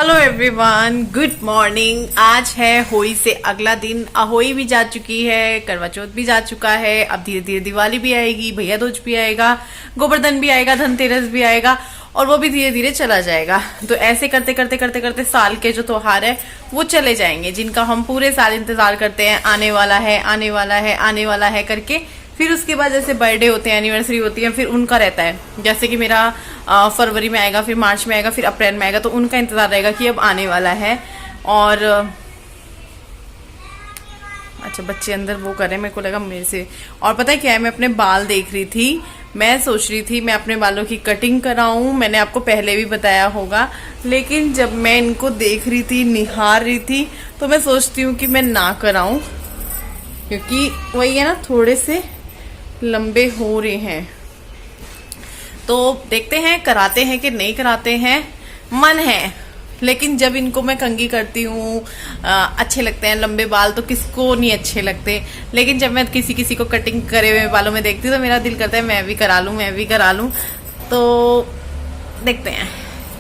Hello everyone, good morning. आज है होली से अगला दिन। होली भी जा चुकी है, करवा चौथ भी जा चुका है। अब धीरे धीरे दिवाली भी आएगी, भैया दूज भी आएगा, गोवर्धन भी आएगा, धनतेरस भी आएगा और वो भी धीरे धीरे चला जाएगा। तो ऐसे करते करते करते करते साल के जो त्योहार है वो चले जाएंगे, जिनका हम पूरे साल इंतजार करते हैं, आने वाला है, आने वाला है, आने वाला है करके। फिर उसके बाद जैसे बर्थडे होते हैं, एनिवर्सरी होती है, फिर उनका रहता है। जैसे कि मेरा फरवरी में आएगा, फिर मार्च में आएगा, फिर अप्रैल में आएगा, तो उनका इंतजार रहेगा कि अब आने वाला है। और अच्छा, बच्चे अंदर वो कर रहे हैं, मेरे को लगा मेरे से। और पता है क्या है, मैं अपने बाल देख रही थी, मैं सोच रही थी मैं अपने बालों की कटिंग कराऊं। मैंने आपको पहले भी बताया होगा, लेकिन जब मैं इनको देख रही थी, निहार रही थी, तो मैं सोचती हूँ कि मैं ना कराऊं, क्योंकि वही है ना, थोड़े से लंबे हो रहे हैं। तो देखते हैं कराते हैं कि नहीं कराते हैं, मन है। लेकिन जब इनको मैं कंघी करती हूँ, अच्छे लगते हैं लंबे बाल, तो किसको नहीं अच्छे लगते। लेकिन जब मैं किसी किसी को कटिंग करे हुए बालों में देखती हूँ तो मेरा दिल करता है मैं भी करा लूँ, मैं भी करा लूँ। तो देखते हैं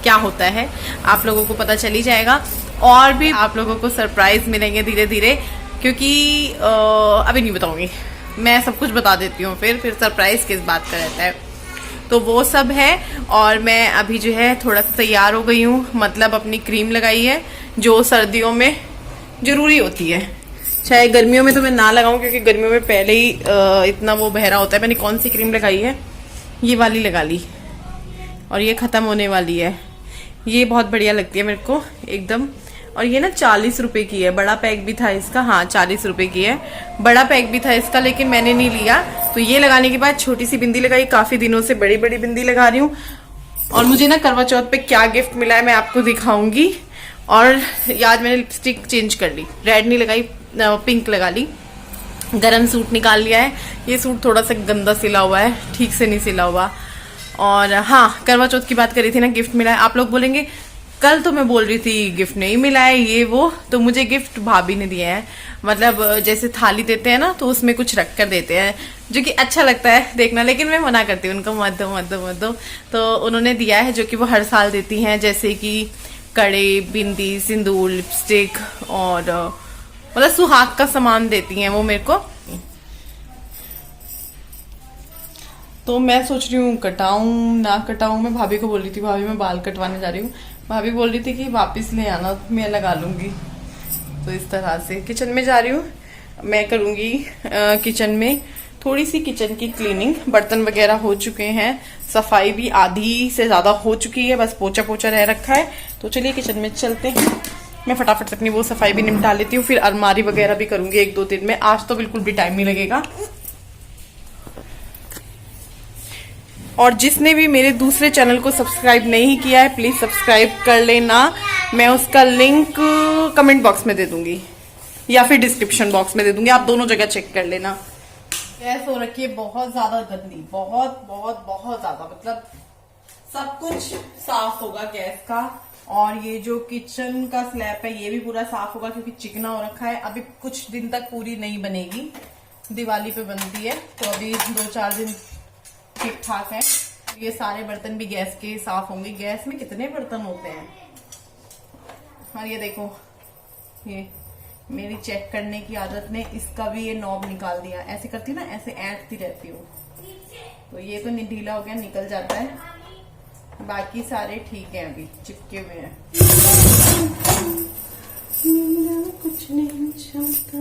क्या होता है, आप लोगों को पता चल ही जाएगा। और भी आप लोगों को सरप्राइज मिलेंगे धीरे धीरे, क्योंकि अभी नहीं बताऊंगी, मैं सब कुछ बता देती हूँ, फिर सरप्राइज किस बात का रहता है। तो वो सब है। और मैं अभी जो है थोड़ा सा तैयार हो गई हूँ, मतलब अपनी क्रीम लगाई है जो सर्दियों में जरूरी होती है। चाहे गर्मियों में तो मैं ना लगाऊं, क्योंकि गर्मियों में पहले ही इतना वो बहरा होता है। मैंने कौन सी क्रीम लगाई है, ये वाली लगा ली, और ये खत्म होने वाली है। ये बहुत बढ़िया लगती है मेरे को एकदम। और ये ना 40 रुपए की है, बड़ा पैक भी था इसका। हाँ, 40 रुपए की है, बड़ा पैक भी था इसका, लेकिन मैंने नहीं लिया। तो ये लगाने के बाद छोटी सी बिंदी लगाई, काफी दिनों से बड़ी बड़ी बिंदी लगा रही हूँ। और मुझे ना करवा चौथ पे क्या गिफ्ट मिला है मैं आपको दिखाऊंगी। और आज मैंने लिपस्टिक चेंज कर ली, रेड नहीं लगाई, पिंक लगा ली। गरम सूट निकाल लिया है, ये सूट थोड़ा सा गंदा सिला हुआ है, ठीक से नहीं सिला हुआ। और हाँ, करवा चौथ की बात करी थी ना, गिफ्ट मिला है। आप लोग बोलेंगे कल तो मैं बोल रही थी गिफ्ट नहीं मिला है, ये वो। तो मुझे गिफ्ट भाभी ने दिया है, मतलब जैसे थाली देते हैं ना, तो उसमें कुछ रख कर देते हैं, जो कि अच्छा लगता है देखना। लेकिन मैं मना करती हूँ उनको, मत दो मत दो मत दो। तो उन्होंने दिया है, जो कि वो हर साल देती हैं, जैसे कि कड़े, बिंदी, सिंदूर, लिपस्टिक और मतलब सुहाग का सामान देती हैं वो मेरे को। तो मैं सोच रही हूँ कटाऊं ना कटाऊं। मैं भाभी को बोल रही थी, भाभी मैं बाल कटवाने जा रही हूँ। भाभी बोल रही थी कि वापस ले आना, मैं लगा लूंगी। तो इस तरह से किचन में जा रही हूँ, मैं करूंगी किचन में थोड़ी सी किचन की क्लीनिंग। बर्तन वगैरह हो चुके हैं, सफाई भी आधी से ज्यादा हो चुकी है, बस पोछा पोछा रह रखा है। तो चलिए किचन में चलते हैं, मैं फटाफट अपनी वो सफाई भी निपटा लेती हूँ। फिर अलमारी वगैरह भी करूंगी 1-2 दिन में, आज तो बिल्कुल भी टाइम नहीं लगेगा। और जिसने भी मेरे दूसरे चैनल को सब्सक्राइब नहीं किया है, प्लीज सब्सक्राइब कर लेना। मैं उसका लिंक कमेंट बॉक्स में दे दूंगी या फिर डिस्क्रिप्शन बॉक्स में दे दूंगी, आप दोनों जगह चेक कर लेना। गैस हो रखी है बहुत ज्यादा गंदी, बहुत बहुत बहुत ज्यादा, मतलब सब कुछ साफ होगा गैस का। और ये जो किचन का स्लैब है ये भी पूरा साफ होगा, क्योंकि चिकना हो रखा है। अभी कुछ दिन तक पूरी नहीं बनेगी, दिवाली पे बनती है, तो अभी 2-4 दिन ठीक ठाक है। ये सारे बर्तन भी गैस के साफ होंगे। गैस में कितने बर्तन होते हैं। और ये देखो, ये मेरी चेक करने की आदत ने इसका भी ये नॉब निकाल दिया। ऐसे करती ना, ऐसे ऐंठती रहती हूँ, तो ये तो ढीला हो गया, निकल जाता है। बाकी सारे ठीक है, अभी चिपके हुए हैं। कुछ नहीं चाहता।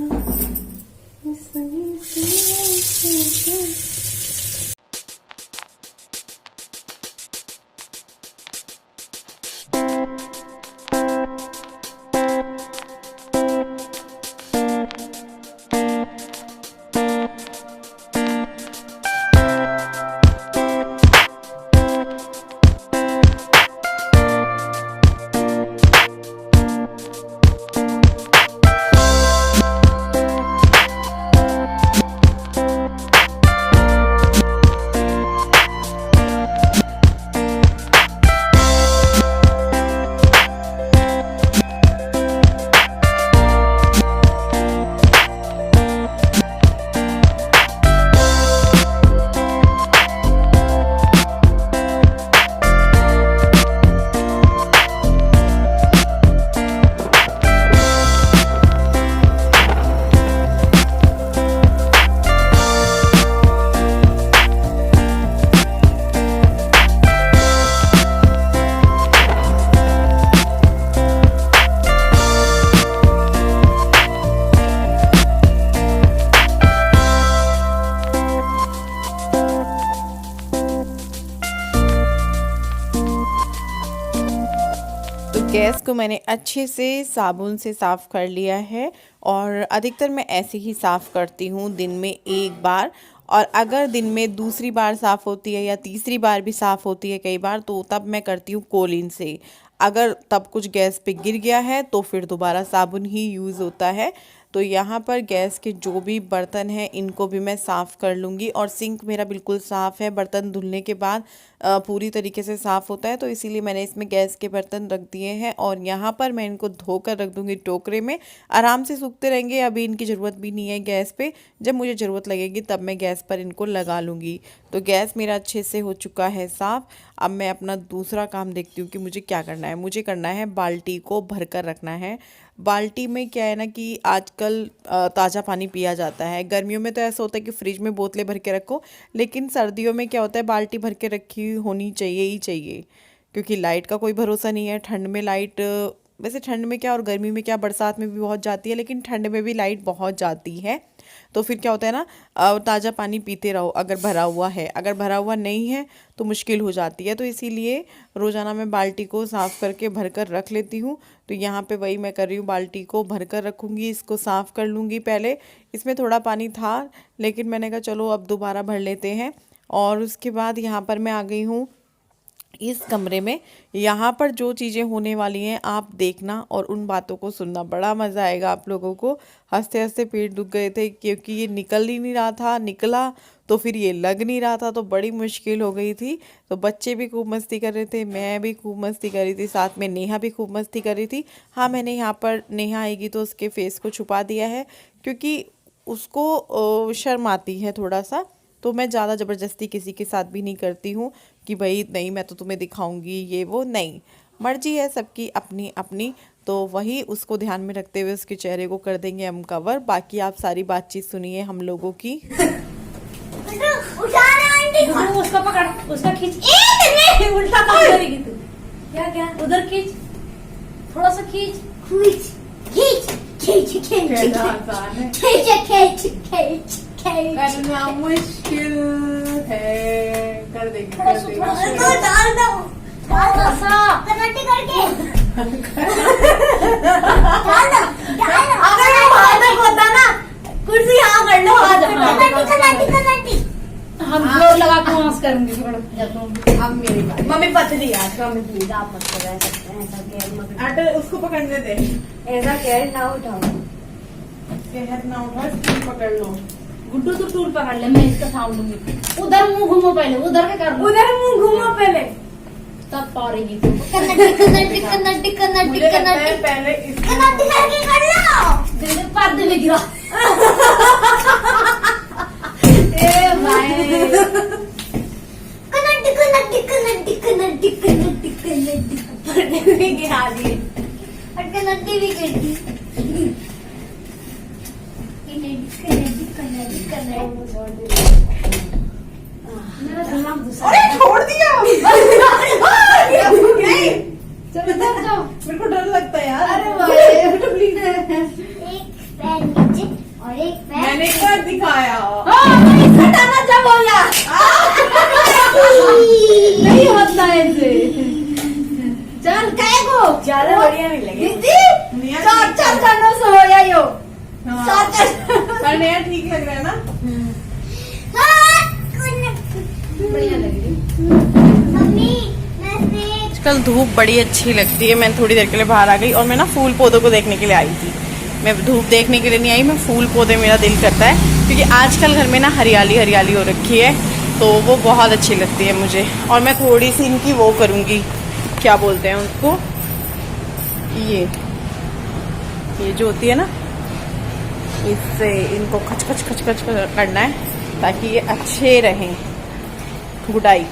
गैस को मैंने अच्छे से साबुन से साफ़ कर लिया है और अधिकतर मैं ऐसे ही साफ़ करती हूँ दिन में एक बार। और अगर दिन में दूसरी बार साफ़ होती है या तीसरी बार भी साफ़ होती है कई बार, तो तब मैं करती हूँ कोलिन से। अगर तब कुछ गैस पे गिर गया है तो फिर दोबारा साबुन ही यूज़ होता है। तो यहाँ पर गैस के जो भी बर्तन हैं इनको भी मैं साफ़ कर लूँगी। और सिंक मेरा बिल्कुल साफ़ है, बर्तन धुलने के बाद पूरी तरीके से साफ़ होता है, तो इसीलिए मैंने इसमें गैस के बर्तन रख दिए हैं। और यहाँ पर मैं इनको धोकर रख दूँगी टोकरे में, आराम से सूखते रहेंगे। अभी इनकी ज़रूरत भी नहीं है गैस पे, जब मुझे ज़रूरत लगेगी तब मैं गैस पर इनको लगा लूँगी। तो गैस मेरा अच्छे से हो चुका है साफ़। अब मैं अपना दूसरा काम देखती हूँ कि मुझे क्या करना है। मुझे करना है बाल्टी को भर कर रखना है। बाल्टी में क्या है ना कि आजकल ताज़ा पानी पिया जाता है। गर्मियों में तो ऐसा होता है कि फ्रिज में बोतलें भर के रखो, लेकिन सर्दियों में क्या होता है बाल्टी भर के रखी होनी चाहिए ही चाहिए, क्योंकि लाइट का कोई भरोसा नहीं है। ठंड में लाइट, वैसे ठंड में क्या और गर्मी में क्या, बरसात में भी बहुत जाती है, लेकिन ठंड में भी लाइट बहुत जाती है। तो फिर क्या होता है ना, ताज़ा पानी पीते रहो अगर भरा हुआ है। अगर भरा हुआ नहीं है तो मुश्किल हो जाती है। तो इसीलिए रोज़ाना मैं बाल्टी को साफ़ करके भर कर रख लेती हूँ। तो यहाँ पे वही मैं कर रही हूँ, बाल्टी को भर कर रखूँगी, इसको साफ़ कर लूँगी। पहले इसमें थोड़ा पानी था, लेकिन मैंने कहा चलो अब दोबारा भर लेते हैं। और उसके बाद यहाँ पर मैं आ गई हूँ इस कमरे में। यहाँ पर जो चीज़ें होने वाली हैं आप देखना और उन बातों को सुनना, बड़ा मज़ा आएगा आप लोगों को। हंसते हंसते पेट दुख गए थे, क्योंकि ये निकल ही नहीं रहा था, निकला तो फिर ये लग नहीं रहा था, तो बड़ी मुश्किल हो गई थी। तो बच्चे भी खूब मस्ती कर रहे थे, मैं भी खूब मस्ती कर रही थी, साथ में नेहा भी खूब मस्ती कर रही थी। हाँ, मैंने यहाँ पर नेहा आएगी तो उसके फेस को छुपा दिया है, क्योंकि उसको शर्म आती है थोड़ा सा। तो मैं ज़्यादा ज़बरदस्ती किसी के साथ भी नहीं करती हूँ कि भाई नहीं मैं तो तुम्हें दिखाऊंगी ये वो, नहीं, मर्जी है सबकी अपनी अपनी। तो वही उसको ध्यान में रखते हुए उसके चेहरे को कर देंगे हम कवर। बाकी आप सारी बातचीत सुनिए हम लोगों की। उसका पकड़, उसका खींच, उल्टा काम करेगी तू। क्या क्या उधर खींच, थोड़ा सा खींच, खींच खींच खींच खींच खींच करना मुश्किल है, कर देंगे डाल दो थोड़ा सा कनेक्ट करके अगर वहां तक होता ना, कुर्सी यहाँ कर लो, आ जाओ। हम जोर लगा के वहां करेंगे। अब मेरी बात, मम्मी पतली आज मम्मी प्लीज आप मत करो ऐसा, आटा उसको पकड़ने दे, ऐसा कैर ना उठाओ, सेहत ना उठा, स्टूल पकड़ लो। गुड्डू तो टूल पकड़ ले, मैं इसका साउंड लूंगी। उधर मुंह घूमो पहले, उधर के कर, उधर मुंह घूमो पहले, तब पारेगी तू। कन्नटी कन्नटी कन्नटी कन्नटी पहले कन्नटी करके कर लो, पर्दे में गिरा। ए भाई कन्नटी कन्नटी कन्नटी कन्नटी कन्नटी कन्नटी पर्दे में गिरा दिए और कन्नटी भी कर दी। अरे छोड़ दिया। नहीं चलो जाओ, मेरे को डर लगता है यार। अरे भाई प्लीज, एक पैर नीचे और एक पैर मैंने एक बार दिखाया। हटाना जब बोला नहीं होता ऐसे। चल काय को ज्यादा बढ़िया नहीं लगे दीदी, चार चरणों से हो या यो हाँ। पर नया ठीक लग रहा है ना, बढ़िया लग रही। मम्मी मैं से आजकल धूप बड़ी अच्छी लगती है। मैं थोड़ी देर के लिए बाहर आ गई और मैं ना फूल पौधों को देखने के लिए आई थी। मैं धूप देखने के लिए नहीं आई, मैं फूल पौधे मेरा दिल करता है, क्योंकि आजकल घर में ना हरियाली हरियाली हो रखी है, तो वो बहुत अच्छी लगती है मुझे। और मैं थोड़ी सी इनकी वो करूँगी, क्या बोलते हैं उसको, ये जो होती है ना, इससे इनको खच खच खच खच करना है ताकि ये अच्छे रहें, गुडाई।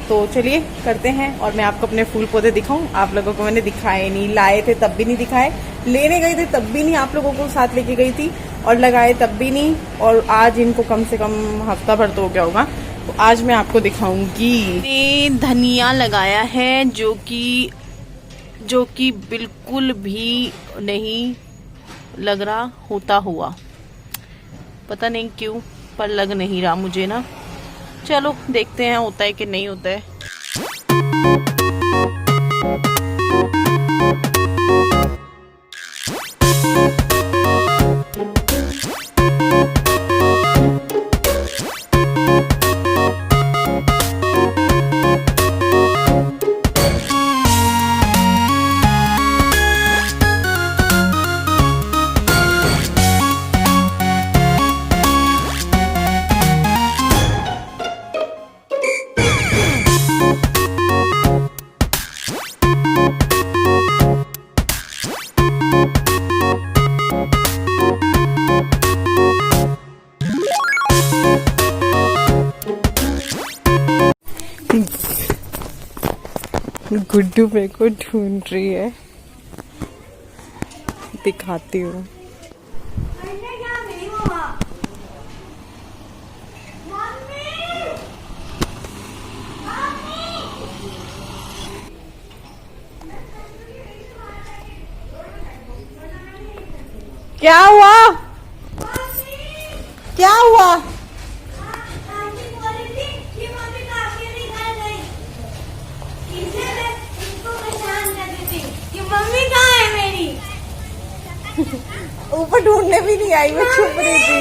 तो चलिए करते हैं और मैं आपको अपने फूल पौधे दिखाऊं। आप लोगों को मैंने दिखाए नहीं, लाए थे तब भी नहीं दिखाए, लेने गई थी तब भी नहीं आप लोगों को साथ लेके गई थी, और लगाए तब भी नहीं। और आज इनको कम से कम हफ्ता भर तो हो गया होगा, तो आज मैं आपको दिखाऊंगी। धनिया लगाया है जो कि बिल्कुल भी नहीं लग रहा होता हुआ, पता नहीं क्यों, पर लग नहीं रहा मुझे ना। चलो देखते हैं होता है कि नहीं होता है। गुड्डू मेरे को ढूंढ रही है, दिखाती हूँ। क्या हुआ? क्या हुआ? मम्मी कहाँ है मेरी? ऊपर ढूंढने भी नहीं आई, मैं छुप रही थी।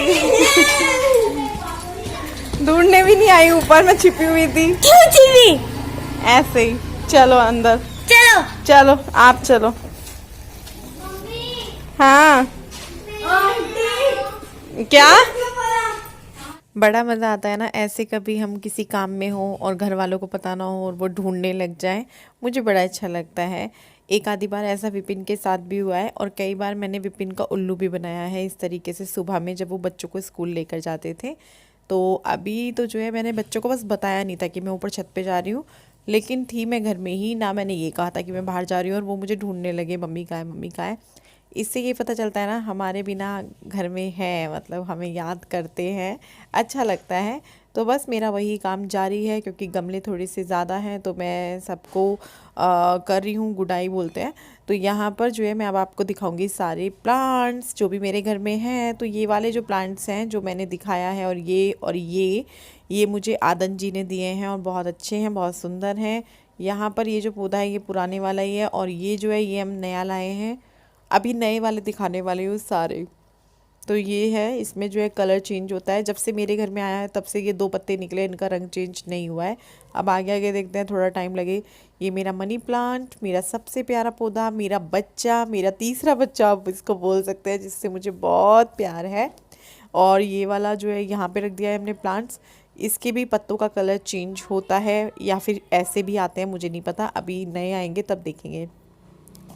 ढूंढने भी नहीं आई, ऊपर मैं छिपी हुई थी। क्यों छिपी? ऐसे ही। चलो अंदर, चलो। चलो आप चलो। हाँ क्या? बड़ा मज़ा आता है ना ऐसे, कभी हम किसी काम में हो और घर वालों को पता ना हो और वो ढूंढने लग जाए, मुझे बड़ा अच्छा लगता है। एक आधी बार ऐसा विपिन के साथ भी हुआ है और कई बार मैंने विपिन का उल्लू भी बनाया है इस तरीके से, सुबह में जब वो बच्चों को स्कूल लेकर जाते थे। तो अभी तो जो है मैंने बच्चों को बस बताया नहीं था कि मैं ऊपर छत पे जा रही हूँ, लेकिन थी मैं घर में ही ना, मैंने ये कहा था कि मैं बाहर जा रही हूँ और वो मुझे ढूंढने लगे, मम्मी कहाँ है, मम्मी कहाँ है। इससे ये पता चलता है ना हमारे बिना घर में है, मतलब हमें याद करते हैं, अच्छा लगता है। तो बस मेरा वही काम जारी है, क्योंकि गमले थोड़े से ज़्यादा हैं तो मैं सबको कर रही हूँ, गुडाई बोलते हैं। तो यहाँ पर जो है मैं अब आपको दिखाऊंगी सारे प्लांट्स जो भी मेरे घर में हैं। तो ये वाले जो प्लांट्स हैं जो मैंने दिखाया है, और ये मुझे आदन जी ने दिए हैं और बहुत अच्छे हैं, बहुत सुंदर हैं। यहाँ पर ये जो पौधा है ये पुराने वाला ही है, और ये जो है ये हम नया लाए हैं, अभी नए वाले दिखाने वाले हूँ सारे। तो ये है, इसमें जो है कलर चेंज होता है, जब से मेरे घर में आया है तब से ये 2 पत्ते निकले, इनका रंग चेंज नहीं हुआ है। अब आगे आगे देखते हैं, थोड़ा टाइम लगे। ये मेरा मनी प्लांट, मेरा सबसे प्यारा पौधा, मेरा बच्चा, मेरा तीसरा बच्चा आप इसको बोल सकते हैं, जिससे मुझे बहुत प्यार है। और ये वाला जो है यहाँ पे रख दिया है हमने प्लांट्स, इसके भी पत्तों का कलर चेंज होता है या फिर ऐसे भी आते हैं, मुझे नहीं पता, अभी नए आएंगे तब देखेंगे।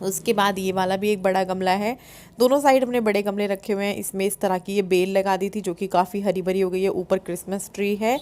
उसके बाद ये वाला भी एक बड़ा गमला है, दोनों साइड हमने बड़े गमले रखे हुए हैं। इसमें इस तरह की ये बेल लगा दी थी जो कि काफ़ी हरी भरी हो गई है, ऊपर क्रिसमस ट्री है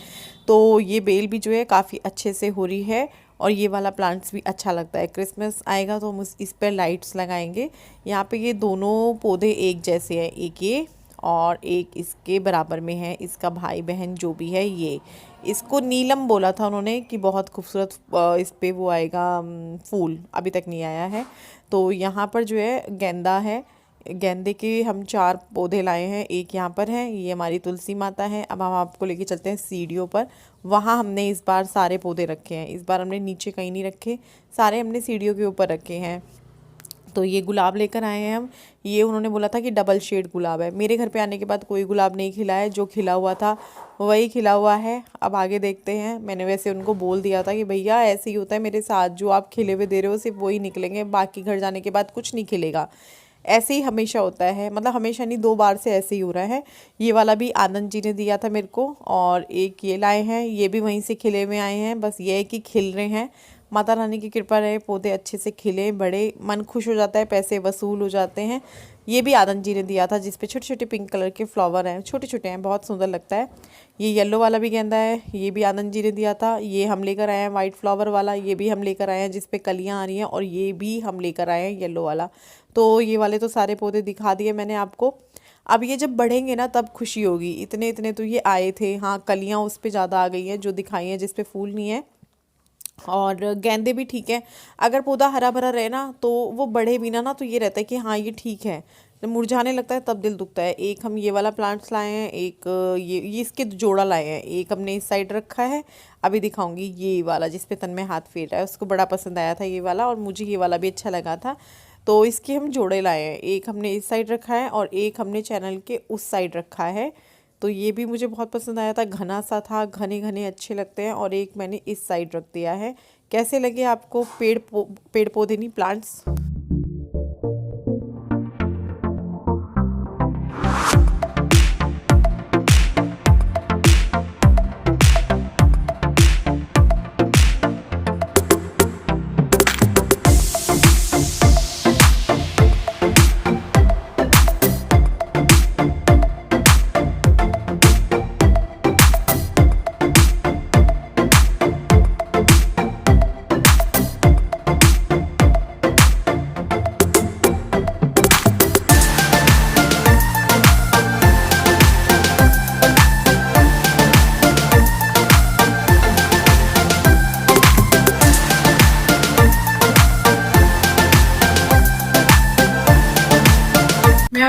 तो ये बेल भी जो है काफ़ी अच्छे से हो रही है। और ये वाला प्लांट्स भी अच्छा लगता है, क्रिसमस आएगा तो हम इस पर लाइट्स लगाएंगे। यहाँ पे ये दोनों पौधे एक जैसे हैं, एक ये और एक इसके बराबर में है, इसका भाई बहन जो भी है ये, इसको नीलम बोला था उन्होंने कि बहुत खूबसूरत इस पे वो आएगा फूल, अभी तक नहीं आया है। तो यहाँ पर जो है गेंदा है, गेंदे के हम 4 पौधे लाए हैं, एक यहाँ पर है, ये हमारी तुलसी माता है। अब हम आपको लेके चलते हैं सीढ़ियों पर, वहाँ हमने इस बार सारे पौधे रखे हैं, इस बार हमने नीचे कहीं नहीं रखे, सारे हमने सीढ़ियों के ऊपर रखे हैं। तो ये गुलाब लेकर आए हैं हम, ये उन्होंने बोला था कि डबल शेड गुलाब है। मेरे घर पे आने के बाद कोई गुलाब नहीं खिला है, जो खिला हुआ था वही खिला हुआ है। अब आगे देखते हैं, मैंने वैसे उनको बोल दिया था कि भैया ऐसे ही होता है मेरे साथ, जो आप खिले हुए दे रहे हो सिर्फ वही निकलेंगे, बाकी घर जाने के बाद कुछ नहीं खिलेगा। ऐसे ही हमेशा होता है, मतलब हमेशा नहीं, 2 बार से ऐसे ही हो रहा है। ये वाला भी आनंद जी ने दिया था मेरे को, और एक ये लाए हैं, ये भी वहीं से खिले हुए आए हैं, बस ये है कि खिल रहे हैं। माता रानी की कृपा रहे, पौधे अच्छे से खिले, बड़े, मन खुश हो जाता है, पैसे वसूल हो जाते हैं। ये भी आनंद जी ने दिया था, जिस पे छोटे छोटे पिंक कलर के फ्लावर हैं, छोटे छोटे हैं, बहुत सुंदर लगता है। ये येलो वाला भी गेंदा है, ये भी आनंद जी ने दिया था। ये हम लेकर आए हैं वाइट फ्लावर वाला, ये भी हम लेकर आए हैं जिस पे कलियाँ आ रही हैं, और ये भी हम लेकर आए हैं येलो वाला। तो ये वाले तो सारे पौधे दिखा दिए मैंने आपको। अब ये जब बढ़ेंगे ना तब खुशी होगी, इतने इतने तो ये आए थे। हाँ, कलियाँ उस पर ज़्यादा आ गई हैं जो दिखाई हैं, जिस पे फूल नहीं है। और गेंदे भी ठीक है, अगर पौधा हरा भरा रहे ना तो वो बढ़े भी ना तो ये रहता है कि हाँ ये ठीक है। जब मुरझाने लगता है तब दिल दुखता है। एक हम ये वाला प्लांट्स लाए हैं, एक ये इसके जोड़ा लाए हैं, एक हमने इस साइड रखा है, अभी दिखाऊंगी। ये वाला जिस पे तन में हाथ फेर रहा है, उसको बड़ा पसंद आया था ये वाला, और मुझे ये वाला भी अच्छा लगा था, तो इसके हम जोड़े लाए हैं। एक हमने इस साइड रखा है और एक हमने चैनल के उस साइड रखा है। तो ये भी मुझे बहुत पसंद आया था, घना सा था, घने घने अच्छे लगते हैं। और एक मैंने इस साइड रख दिया है। कैसे लगे आपको पेड़ पौधे नहीं, प्लांट्स?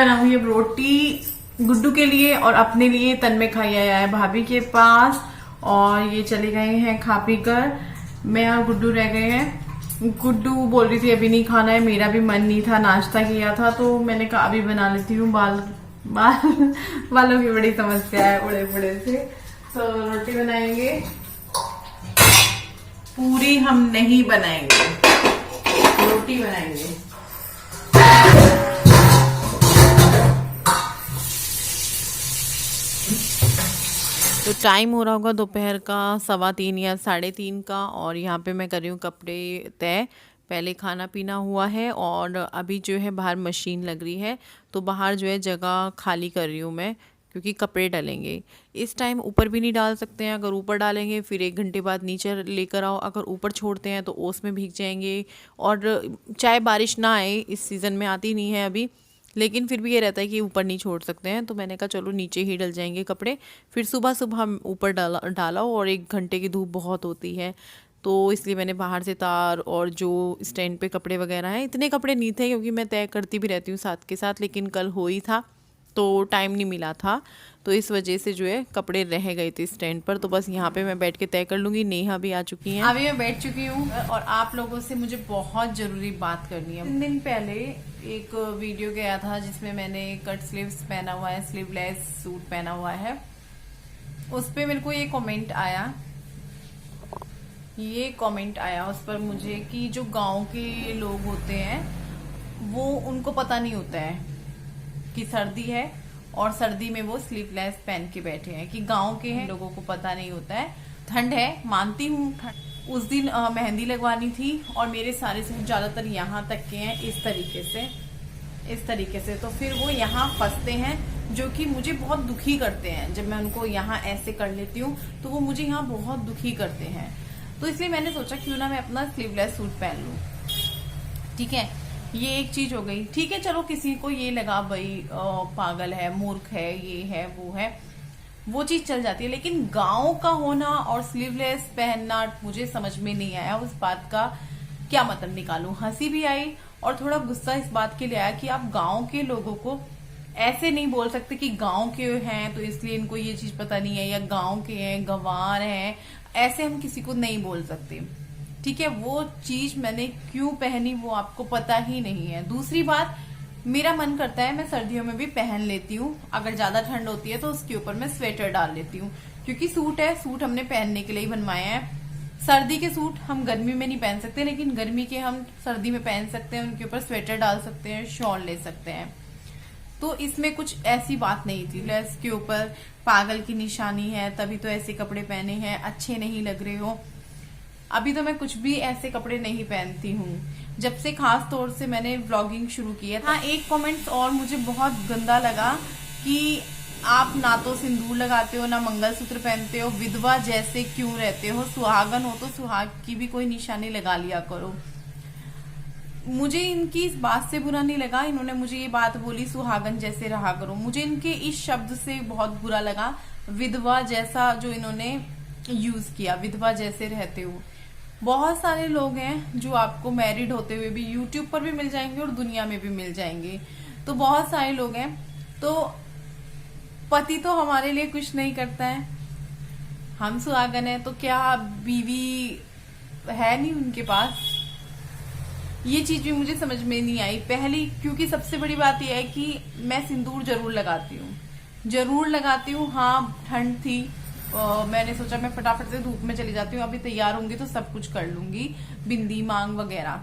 बनाऊंगी अब रोटी गुड्डू के लिए और अपने लिए। तन्मय खाई आया है भाभी के पास और ये चले गए हैं खा पी कर। मैं और गुड्डू रह गए हैं। गुड्डू बोल रही थी अभी नहीं खाना है, मेरा भी मन नहीं था, नाश्ता किया था तो मैंने कहा अभी बना लेती हूँ। बालों की बड़ी समस्या है उड़े बुड़े से। तो रोटी बनाएंगे, पूरी हम नहीं बनाएंगे, रोटी बनाएंगे। तो टाइम हो रहा होगा दोपहर का 3:15 या 3:30 का और यहाँ पे मैं कर रही हूँ कपड़े तय। पहले खाना पीना हुआ है और अभी जो है बाहर मशीन लग रही है तो बाहर जो है जगह खाली कर रही हूँ मैं, क्योंकि कपड़े डलेंगे। इस टाइम ऊपर भी नहीं डाल सकते हैं, अगर ऊपर डालेंगे फिर 1 घंटे बाद नीचे लेकर आओ, अगर ऊपर छोड़ते हैं तो ओस में भीग जाएंगे। और चाहे बारिश ना आए, इस सीज़न में आती नहीं है अभी, लेकिन फिर भी ये रहता है कि ऊपर नहीं छोड़ सकते हैं। तो मैंने कहा चलो नीचे ही डल जाएंगे कपड़े, फिर सुबह सुबह हम ऊपर डाला और 1 घंटे की धूप बहुत होती है तो इसलिए मैंने बाहर से तार और जो स्टैंड पे कपड़े वगैरह हैं, इतने कपड़े नहीं थे क्योंकि मैं तय करती भी रहती हूँ साथ के साथ, लेकिन कल हो ही था तो टाइम नहीं मिला था, तो इस वजह से जो है कपड़े रह गए थे स्टैंड पर। तो बस यहाँ पे मैं बैठ के तय कर लूँगी। नेहा भी आ चुकी हैं, अभी मैं बैठ चुकी हूँ और आप लोगों से मुझे बहुत ज़रूरी बात करनी है। 3 दिन पहले एक वीडियो गया था जिसमें मैंने कट स्लीव्स पहना हुआ है, स्लीवलेस सूट पहना हुआ है। उस पर मेरे को ये कमेंट आया उस पर मुझे कि जो गाँव के लोग होते हैं वो उनको पता नहीं होता है कि सर्दी है और सर्दी में वो स्लीवलेस पहन के बैठे हैं, कि गांव के हैं लोगों को पता नहीं होता है। ठंड है, मानती हूँ। उस दिन मेहंदी लगवानी थी और मेरे सारे सूट ज्यादातर यहाँ तक के हैं इस तरीके से, तो फिर वो यहाँ फंसते हैं जो कि मुझे बहुत दुखी करते हैं। जब मैं उनको यहाँ ऐसे कर लेती हूँ तो वो मुझे यहाँ बहुत दुखी करते हैं। तो इसलिए मैंने सोचा क्यों ना मैं अपना स्लीवलेस सूट पहन लूँ। ठीक है, ये एक चीज हो गई। ठीक है, चलो किसी को ये लगा भाई पागल है, मूर्ख है, ये है वो है, वो चीज चल जाती है। लेकिन गांव का होना और स्लीवलेस पहनना मुझे समझ में नहीं आया। उस बात का क्या मतलब निकालूं? हंसी भी आई और थोड़ा गुस्सा इस बात के लिए आया कि आप गांव के लोगों को ऐसे नहीं बोल सकते कि गांव के हैं तो इसलिए इनको ये चीज पता नहीं है, या गांव के हैं, गंवार हैं, ऐसे हम किसी को नहीं बोल सकते। ठीक है, वो चीज मैंने क्यों पहनी वो आपको पता ही नहीं है। दूसरी बात, मेरा मन करता है मैं सर्दियों में भी पहन लेती हूँ, अगर ज्यादा ठंड होती है तो उसके ऊपर मैं स्वेटर डाल लेती हूँ, क्योंकि सूट है, सूट हमने पहनने के लिए ही बनवाए हैं। सर्दी के सूट हम गर्मी में नहीं पहन सकते, लेकिन गर्मी के हम सर्दी में पहन सकते हैं, उनके ऊपर स्वेटर डाल सकते हैं, शॉल ले सकते हैं। तो इसमें कुछ ऐसी बात नहीं थी लेस के ऊपर पागल की निशानी है तभी तो ऐसे कपड़े पहने हैं, अच्छे नहीं लग रहे हो। अभी तो मैं कुछ भी ऐसे कपड़े नहीं पहनती हूँ, जब से खास तौर से मैंने व्लॉगिंग शुरू की है। हाँ, एक कमेंट्स और मुझे बहुत गंदा लगा कि आप ना तो सिंदूर लगाते हो, ना मंगलसूत्र पहनते हो, विधवा जैसे क्यों रहते हो? सुहागन हो तो सुहाग की भी कोई निशानी लगा लिया करो। मुझे इनकी इस बात से बुरा नहीं लगा, इन्होंने मुझे ये बात बोली सुहागन जैसे रहा करो, मुझे इनके इस शब्द से बहुत बुरा लगा। विधवा जैसा जो इन्होंने यूज किया, विधवा जैसे रहते हो। बहुत सारे लोग हैं जो आपको मैरिड होते हुए भी यूट्यूब पर भी मिल जाएंगे और दुनिया में भी मिल जाएंगे। तो बहुत सारे लोग हैं, तो पति तो हमारे लिए कुछ नहीं करता है, हम सुहागन है तो क्या बीवी है नहीं उनके पास? ये चीज भी मुझे समझ में नहीं आई पहली, क्योंकि सबसे बड़ी बात यह है कि मैं सिंदूर जरूर लगाती हूँ। हाँ, ठंड थी, मैंने सोचा मैं फटाफट से धूप में चली जाती हूँ, अभी तैयार होंगी तो सब कुछ कर लूंगी, बिंदी मांग वगैरह,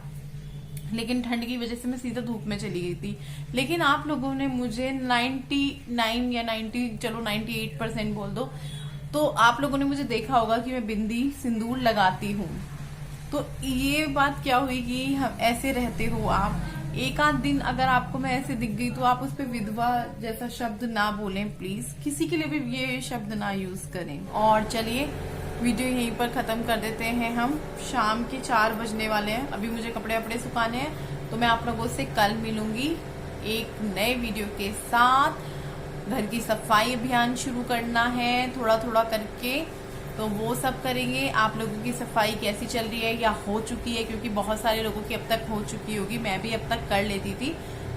लेकिन ठंड की वजह से मैं सीधा धूप में चली गई थी। लेकिन आप लोगों ने मुझे 99 या 90, चलो 98% बोल दो, तो आप लोगों ने मुझे देखा होगा कि मैं बिंदी सिंदूर लगाती हूँ। तो ये बात क्या हुई कि हम ऐसे रहते हो आप। एक आध दिन अगर आपको मैं ऐसे दिख गई तो आप उस पर विधवा जैसा शब्द ना बोलें प्लीज, किसी के लिए भी ये शब्द ना यूज करें। और चलिए वीडियो यहीं पर खत्म कर देते हैं। हम शाम के 4 बजने वाले हैं, अभी मुझे कपड़े वपड़े सुखाने हैं, तो मैं आप लोगों से कल मिलूंगी एक नए वीडियो के साथ। घर की सफाई अभियान शुरू करना है थोड़ा थोड़ा करके, तो वो सब करेंगे। आप लोगों की सफाई कैसी चल रही है या हो चुकी है, क्योंकि बहुत सारे लोगों की अब तक हो चुकी होगी, मैं भी अब तक कर लेती थी,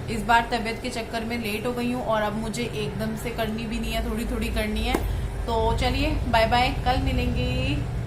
इस बार तबीयत के चक्कर में लेट हो गई हूँ और अब मुझे एकदम से करनी भी नहीं है, थोड़ी थोड़ी करनी है। तो चलिए बाय बाय, कल मिलेंगे।